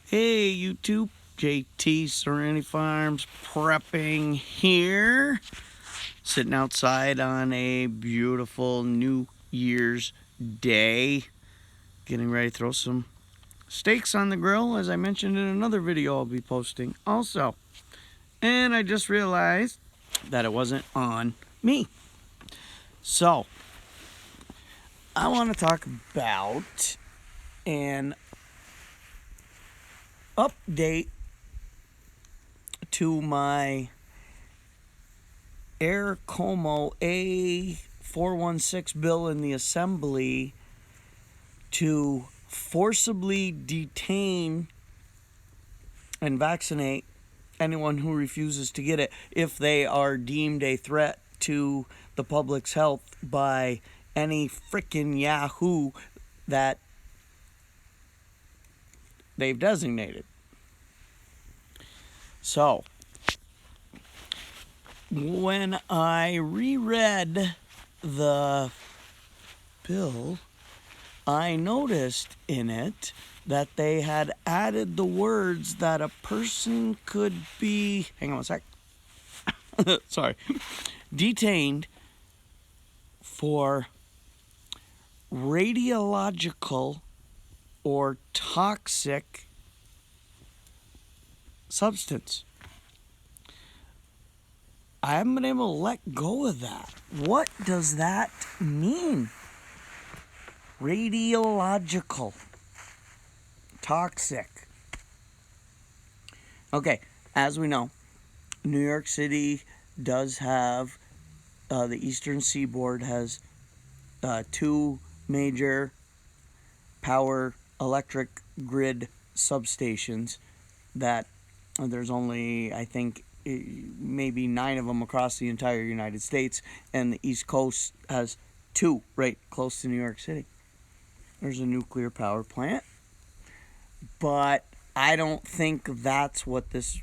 Hey YouTube, JT Serenity Farms prepping here. Sitting outside on a beautiful New Year's Day. Getting ready to throw some steaks on the grill, as I mentioned in another video I'll be posting also. And I just realized that it wasn't on me. So, I want to talk about an update to my Air Como A416 bill in the assembly to forcibly detain and vaccinate anyone who refuses to get it if they are deemed a threat to the public's health by any frickin' Yahoo that they've designated. So, when I reread the bill, I noticed in it that they had added the words that a person could be, hang on a sec, sorry, detained for radiological or toxic substance. I haven't been able to let go of that. What does that mean? Radiological. Toxic. Okay, as we know, New York City does have, the Eastern Seaboard has two major power electric grid substations that there's only, I think, maybe 9 of them across the entire United States, and the East Coast has 2 right close to New York City. There's a nuclear power plant, but I don't think that's what this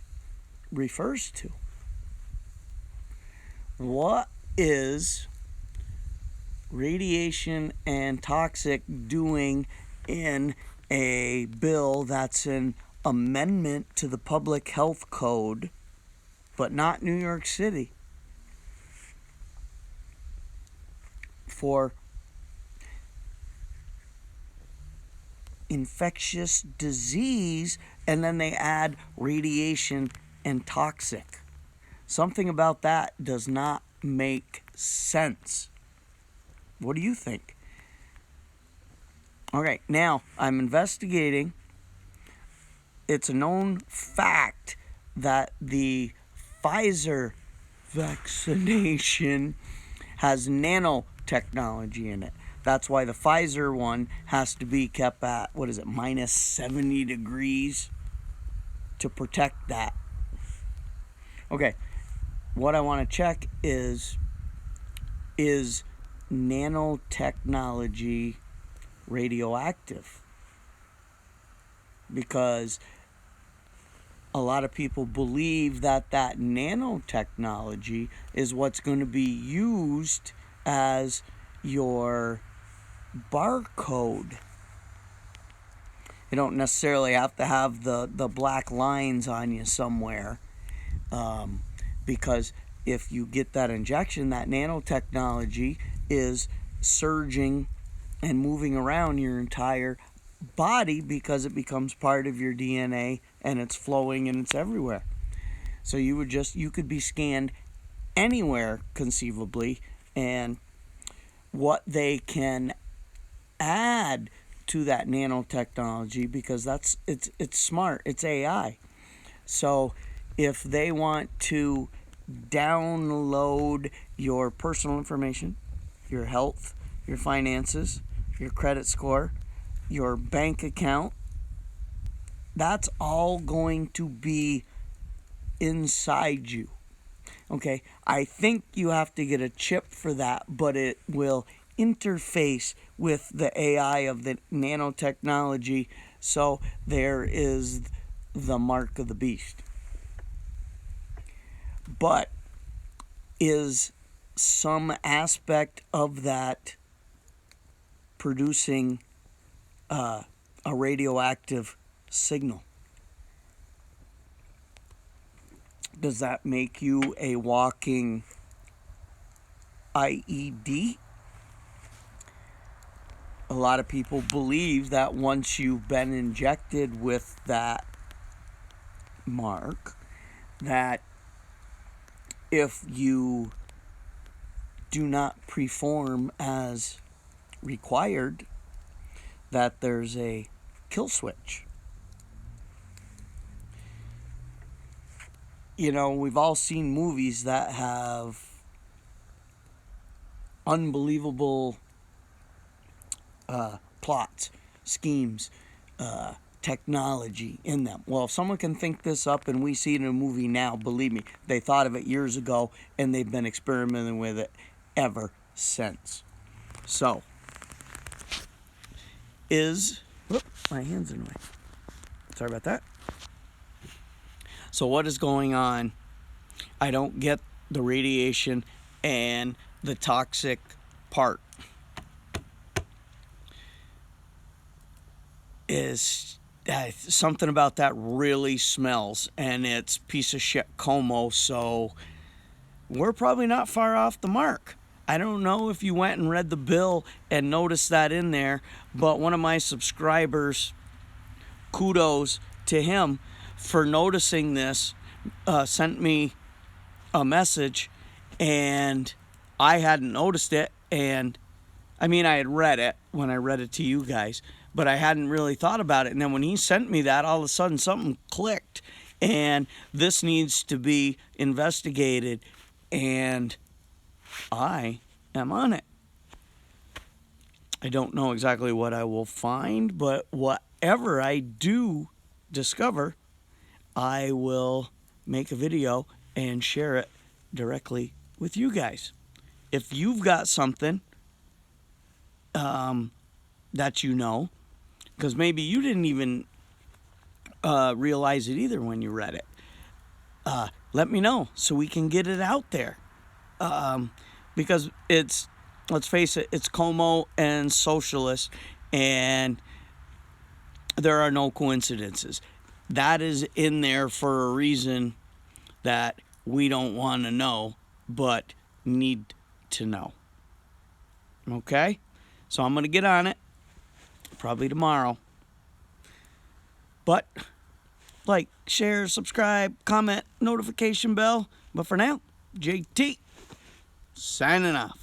refers to. What is radiation and toxic doing in a bill that's an amendment to the Public Health Code, but not New York City, for infectious disease, and then they add radiation and toxic? Something about that does not make sense. What do you think? Okay, now I'm investigating. It's a known fact that the Pfizer vaccination has nanotechnology in it. That's why the Pfizer one has to be kept at, minus 70 degrees to protect that. Okay, what I want to check is nanotechnology radioactive? Because a lot of people believe that nanotechnology is what's going to be used as your barcode. You don't necessarily have to have the black lines on you somewhere, because if you get that injection, that nanotechnology is surging and moving around your entire body because it becomes part of your DNA and it's flowing and it's everywhere. So you could be scanned anywhere conceivably, and what they can add to that nanotechnology, because it's smart, it's AI. So if they want to download your personal information, your health, your finances, your credit score, your bank account, that's all going to be inside you. Okay, I think you have to get a chip for that, but it will interface with the AI of the nanotechnology, so there is the mark of the beast. But is some aspect of that producing a radioactive signal? Does that make you a walking IED? A lot of people believe that once you've been injected with that mark, that if you do not perform as required, that there's a kill switch. You know, we've all seen movies that have unbelievable plots, schemes, technology in them. Well, if someone can think this up and we see it in a movie now, believe me, they thought of it years ago and they've been experimenting with it ever since. So, my hand's in the way. Sorry about that. So what is going on? I don't get the radiation and the toxic part. Is something about that really smells, and it's piece of shit Como, so we're probably not far off the mark. I don't know if you went and read the bill and noticed that in there, but one of my subscribers, kudos to him for noticing this, sent me a message, and I hadn't noticed it, and I mean, I had read it when I read it to you guys, but I hadn't really thought about it. And then when he sent me that, all of a sudden something clicked, and this needs to be investigated, and I am on it. I don't know exactly what I will find, but whatever I do discover, I will make a video and share it directly with you guys. If you've got something that you know, because maybe you didn't even realize it either when you read it, let me know so we can get it out there. Because it's, let's face it, it's Como and socialist, and there are no coincidences. That is in there for a reason that we don't want to know, but need to know. Okay? So I'm going to get on it, probably tomorrow. But like, share, subscribe, comment, notification bell. But for now, JT, signing off.